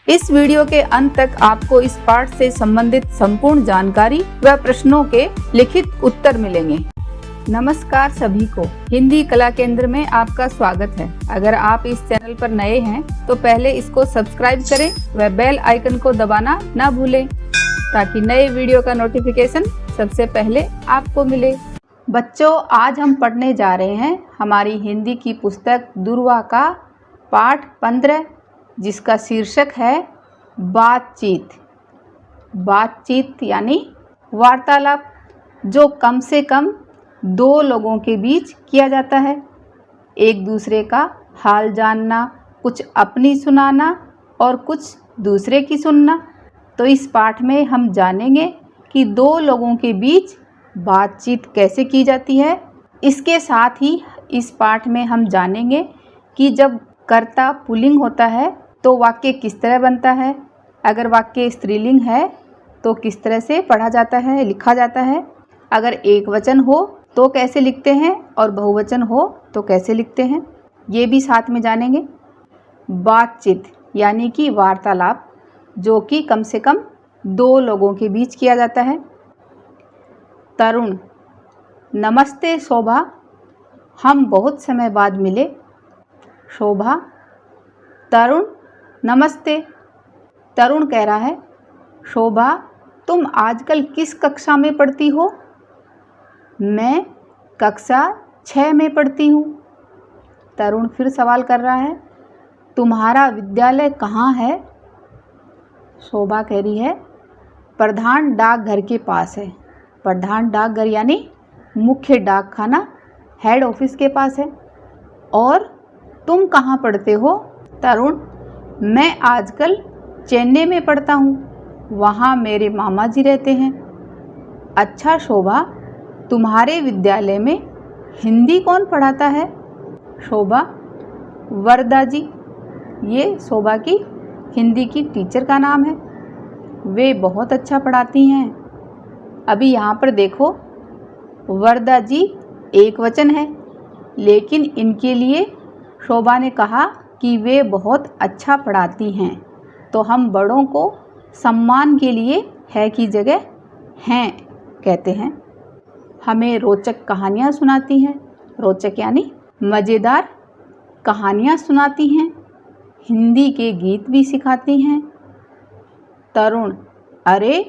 इस वीडियो के अंत तक आपको इस पाठ से संबंधित संपूर्ण जानकारी व प्रश्नों के लिखित उत्तर मिलेंगे। नमस्कार सभी को, हिंदी कला केंद्र में आपका स्वागत है। अगर आप इस चैनल पर नए हैं तो पहले इसको सब्सक्राइब करें व बेल आइकन को दबाना ना भूलें ताकि नए वीडियो का नोटिफिकेशन सबसे पहले आपको मिले। बच्चों, आज हम पढ़ने जा रहे हैं हमारी हिंदी की पुस्तक दुर्वा का पाठ 15, जिसका शीर्षक है बातचीत। बातचीत यानी वार्तालाप, जो कम से कम दो लोगों के बीच किया जाता है। एक दूसरे का हाल जानना, कुछ अपनी सुनाना और कुछ दूसरे की सुनना। तो इस पाठ में हम जानेंगे कि दो लोगों के बीच बातचीत कैसे की जाती है। इसके साथ ही इस पाठ में हम जानेंगे कि जब कर्ता पुल्लिंग होता है तो वाक्य किस तरह बनता है। अगर वाक्य स्त्रीलिंग है तो किस तरह से पढ़ा जाता है, लिखा जाता है। अगर एक वचन हो तो कैसे लिखते हैं और बहुवचन हो तो कैसे लिखते हैं, ये भी साथ में जानेंगे। बातचीत यानी कि वार्तालाप, जो कि कम से कम दो लोगों के बीच किया जाता है। तरुण: नमस्ते शोभा, हम बहुत समय बाद मिले। शोभा: तरुण नमस्ते। तरुण कह रहा है, शोभा तुम आजकल किस कक्षा में पढ़ती हो? मैं कक्षा 6 में पढ़ती हूँ। तरुण फिर सवाल कर रहा है, तुम्हारा विद्यालय कहाँ है? शोभा कह रही है, प्रधान डाकघर के पास है। प्रधान डाकघर यानी मुख्य डाक खाना, हेड ऑफिस के पास है। और तुम कहाँ पढ़ते हो? तरुण: मैं आजकल चेन्नई में पढ़ता हूँ, वहाँ मेरे मामा जी रहते हैं। अच्छा शोभा, तुम्हारे विद्यालय में हिंदी कौन पढ़ाता है? शोभा: वरदा जी। ये शोभा की हिंदी की टीचर का नाम है। वे बहुत अच्छा पढ़ाती हैं। अभी यहाँ पर देखो, वरदा जी एक वचन है, लेकिन इनके लिए शोभा ने कहा कि वे बहुत अच्छा पढ़ाती हैं। तो हम बड़ों को सम्मान के लिए है की जगह हैं कहते हैं। हमें रोचक कहानियाँ सुनाती हैं। रोचक यानी मज़ेदार कहानियाँ सुनाती हैं। हिंदी के गीत भी सिखाती हैं। तरुण: अरे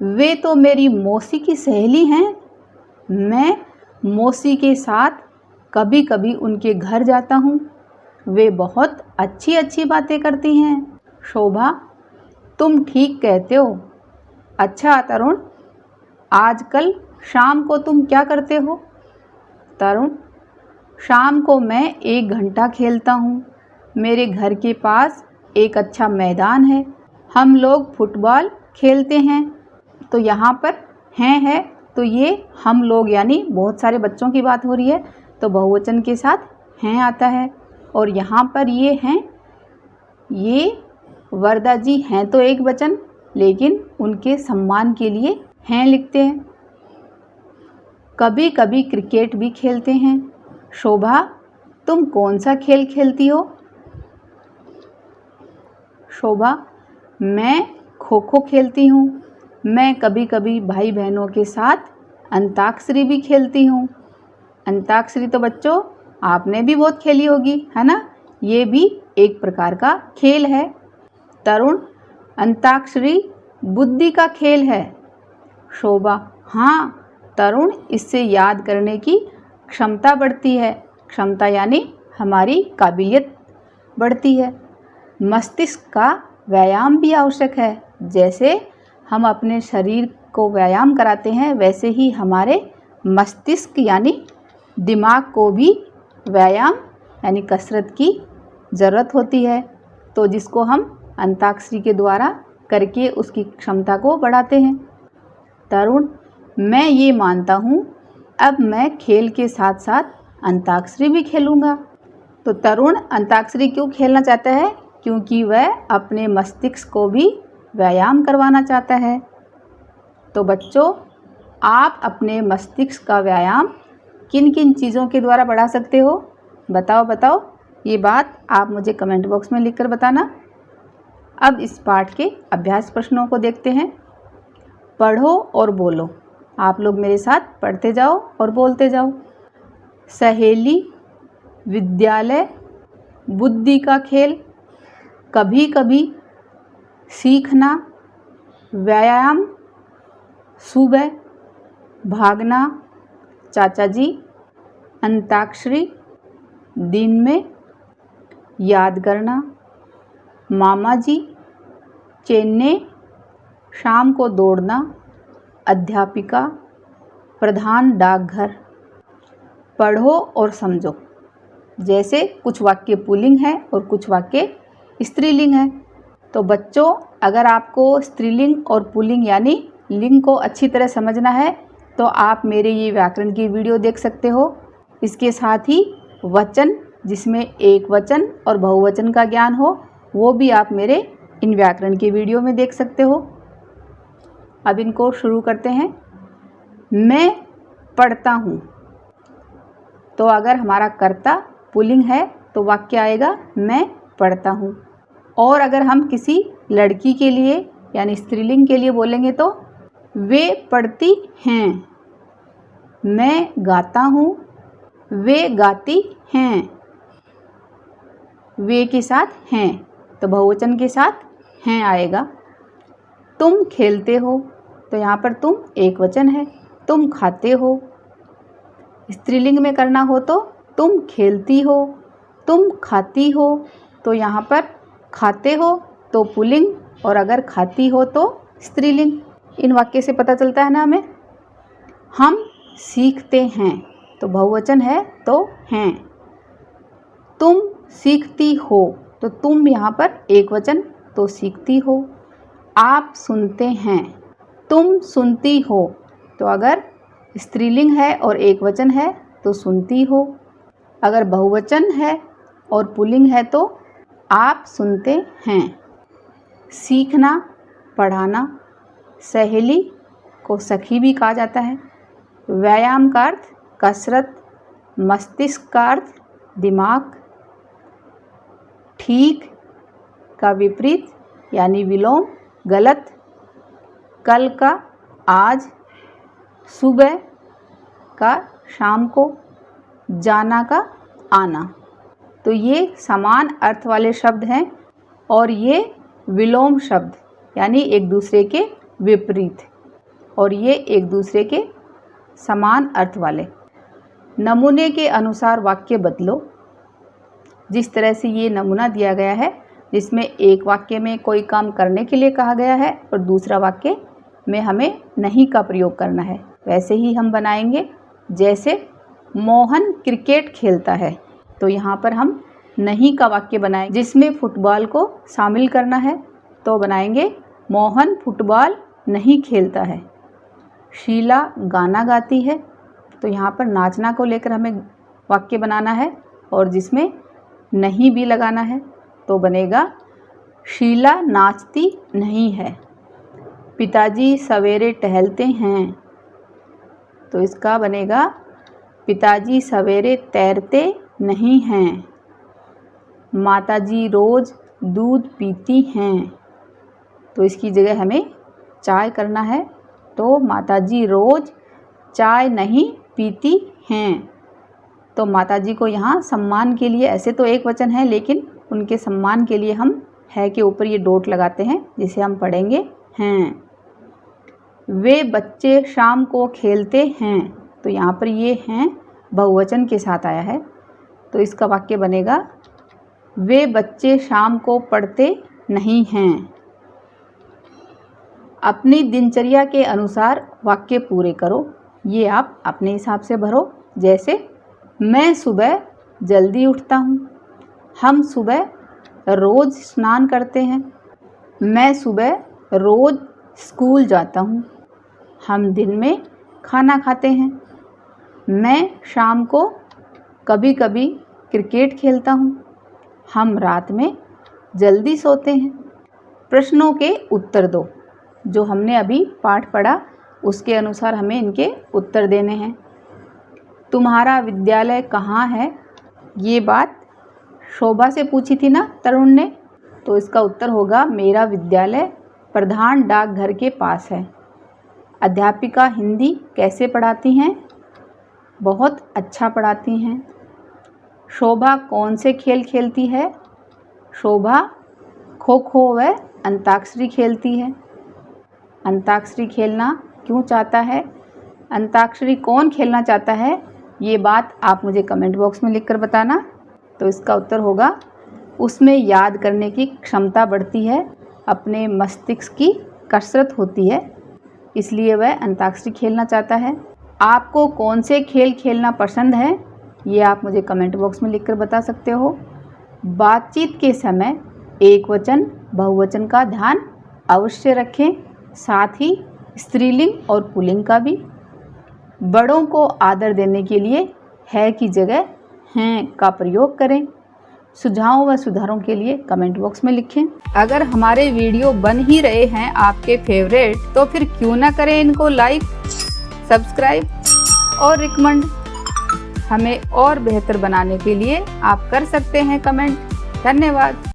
वे तो मेरी मौसी की सहेली हैं। मैं मौसी के साथ कभी कभी उनके घर जाता हूँ। वे बहुत अच्छी अच्छी बातें करती हैं। शोभा: तुम ठीक कहते हो। अच्छा तरुण, आजकल शाम को तुम क्या करते हो? तरुण: शाम को मैं 1 घंटा खेलता हूँ। मेरे घर के पास एक अच्छा मैदान है, हम लोग फुटबॉल खेलते हैं। तो यहाँ पर हैं है तो ये हम लोग यानी बहुत सारे बच्चों की बात हो रही है, तो बहुवचन के साथ हैं आता है। और यहाँ पर ये हैं, ये वरदा जी हैं तो एक वचन, लेकिन उनके सम्मान के लिए हैं लिखते हैं। कभी कभी क्रिकेट भी खेलते हैं। शोभा, तुम कौन सा खेल खेलती हो? शोभा: मैं खो खो खेलती हूँ। मैं कभी कभी भाई बहनों के साथ अंताक्षरी भी खेलती हूँ। अंताक्षरी तो बच्चों आपने भी बहुत खेली होगी, है ना? ये भी एक प्रकार का खेल है। तरुण: अंताक्षरी बुद्धि का खेल है। शोभा: हाँ तरुण, इससे याद करने की क्षमता बढ़ती है। क्षमता यानी हमारी काबिलियत बढ़ती है। मस्तिष्क का व्यायाम भी आवश्यक है। जैसे हम अपने शरीर को व्यायाम कराते हैं, वैसे ही हमारे मस्तिष्क यानी दिमाग को भी व्यायाम यानी कसरत की ज़रूरत होती है। तो जिसको हम अंताक्षरी के द्वारा करके उसकी क्षमता को बढ़ाते हैं। तरुण: मैं ये मानता हूँ, अब मैं खेल के साथ साथ अंताक्षरी भी खेलूँगा। तो तरुण अंताक्षरी क्यों खेलना चाहता है? क्योंकि वह अपने मस्तिष्क को भी व्यायाम करवाना चाहता है। तो बच्चों, आप अपने मस्तिष्क का व्यायाम किन किन चीज़ों के द्वारा बढ़ा सकते हो? बताओ। ये बात आप मुझे कमेंट बॉक्स में लिखकर बताना। अब इस पाठ के अभ्यास प्रश्नों को देखते हैं। पढ़ो और बोलो। आप लोग मेरे साथ पढ़ते जाओ और बोलते जाओ। सहेली, विद्यालय, बुद्धि का खेल, कभी कभी, सीखना, व्यायाम, सुबह, भागना, चाचा जी, अंताक्षरी, दिन में, याद करना, मामा जी, चेन्नई, शाम को दौड़ना, अध्यापिका, प्रधान डाकघर। पढ़ो और समझो। जैसे कुछ वाक्य पुल्लिंग है और कुछ वाक्य स्त्रीलिंग है। तो बच्चों, अगर आपको स्त्रीलिंग और पुल्लिंग यानी लिंग को अच्छी तरह समझना है तो आप मेरे ये व्याकरण की वीडियो देख सकते हो। इसके साथ ही वचन जिसमें एक वचन और बहुवचन का ज्ञान हो वो भी आप मेरे इन व्याकरण की वीडियो में देख सकते हो। अब इनको शुरू करते हैं। मैं पढ़ता हूँ। तो अगर हमारा कर्ता पुल्लिंग है तो वाक्य आएगा मैं पढ़ता हूँ। और अगर हम किसी लड़की के लिए यानी स्त्रीलिंग के लिए बोलेंगे तो वे पढ़ती हैं। मैं गाता हूँ, वे गाती हैं। वे के साथ हैं तो बहुवचन के साथ हैं आएगा। तुम खेलते हो तो यहाँ पर तुम एक वचन है। तुम खाते हो। स्त्रीलिंग में करना हो तो तुम खेलती हो, तुम खाती हो। तो यहाँ पर खाते हो तो पुल्लिंग और अगर खाती हो तो स्त्रीलिंग। इन वाक्य से पता चलता है ना हमें। हम सीखते हैं तो बहुवचन है तो हैं। तुम सीखती हो तो तुम यहाँ पर एक वचन तो सीखती हो। आप सुनते हैं, तुम सुनती हो। तो अगर स्त्रीलिंग है और एक वचन है तो सुनती हो। अगर बहुवचन है और पुल्लिंग है तो आप सुनते हैं। सीखना, पढ़ाना। सहेली को सखी भी कहा जाता है। व्यायाम का अर्थ कसरत, मस्तिष्क का अर्थ दिमाग। ठीक का विपरीत यानी विलोम गलत। कल का आज, सुबह का शाम को, जाना का आना। तो ये समान अर्थ वाले शब्द हैं और ये विलोम शब्द यानी एक दूसरे के विपरीत और ये एक दूसरे के समान अर्थ वाले। नमूने के अनुसार वाक्य बदलो। जिस तरह से ये नमूना दिया गया है जिसमें एक वाक्य में कोई काम करने के लिए कहा गया है और दूसरा वाक्य में हमें नहीं का प्रयोग करना है, वैसे ही हम बनाएंगे। जैसे मोहन क्रिकेट खेलता है तो यहाँ पर हम नहीं का वाक्य बनाएंगे। जिसमें फुटबॉल को शामिल करना है तो बनाएंगे मोहन फुटबॉल नहीं खेलता है। शीला गाना गाती है तो यहाँ पर नाचना को लेकर हमें वाक्य बनाना है और जिसमें नहीं भी लगाना है तो बनेगा शीला नाचती नहीं है। पिताजी सवेरे टहलते हैं तो इसका बनेगा पिताजी सवेरे तैरते नहीं हैं। माताजी रोज़ दूध पीती हैं तो इसकी जगह हमें चाय करना है तो माताजी रोज़ चाय नहीं पीती हैं। तो माताजी को यहाँ सम्मान के लिए, ऐसे तो एक वचन है लेकिन उनके सम्मान के लिए हम है के ऊपर ये डॉट लगाते हैं जिसे हम पढ़ेंगे हैं। वे बच्चे शाम को खेलते हैं तो यहाँ पर ये हैं बहुवचन के साथ आया है तो इसका वाक्य बनेगा वे बच्चे शाम को पढ़ते नहीं हैं। अपनी दिनचर्या के अनुसार वाक्य पूरे करो। ये आप अपने हिसाब से भरो। जैसे मैं सुबह जल्दी उठता हूँ। हम सुबह रोज़ स्नान करते हैं। मैं सुबह रोज़ स्कूल जाता हूँ। हम दिन में खाना खाते हैं। मैं शाम को कभी कभी क्रिकेट खेलता हूँ। हम रात में जल्दी सोते हैं। प्रश्नों के उत्तर दो। जो हमने अभी पाठ पढ़ा उसके अनुसार हमें इनके उत्तर देने हैं। तुम्हारा विद्यालय कहाँ है? ये बात शोभा से पूछी थी ना तरुण ने। तो इसका उत्तर होगा मेरा विद्यालय प्रधान डाकघर के पास है। अध्यापिका हिंदी कैसे पढ़ाती हैं? बहुत अच्छा पढ़ाती हैं। शोभा कौन से खेल खेलती है? शोभा खो खो व अंताक्षरी खेलती है। अंताक्षरी खेलना क्यों चाहता है? अंताक्षरी कौन खेलना चाहता है? ये बात आप मुझे कमेंट बॉक्स में लिखकर बताना। तो इसका उत्तर होगा उसमें याद करने की क्षमता बढ़ती है, अपने मस्तिष्क की कसरत होती है, इसलिए वह अंताक्षरी खेलना चाहता है। आपको कौन से खेल खेलना पसंद है? ये आप मुझे कमेंट बॉक्स में लिखकर बता सकते हो। बातचीत के समय एकवचन बहुवचन का ध्यान अवश्य रखें, साथ ही स्त्रीलिंग और पुल्लिंग का भी। बड़ों को आदर देने के लिए है की जगह हैं का प्रयोग करें। सुझावों व सुधारों के लिए कमेंट बॉक्स में लिखें। अगर हमारे वीडियो बन ही रहे हैं आपके फेवरेट, तो फिर क्यों ना करें इनको लाइक, सब्सक्राइब और रिकमेंड। हमें और बेहतर बनाने के लिए आप कर सकते हैं कमेंट। धन्यवाद।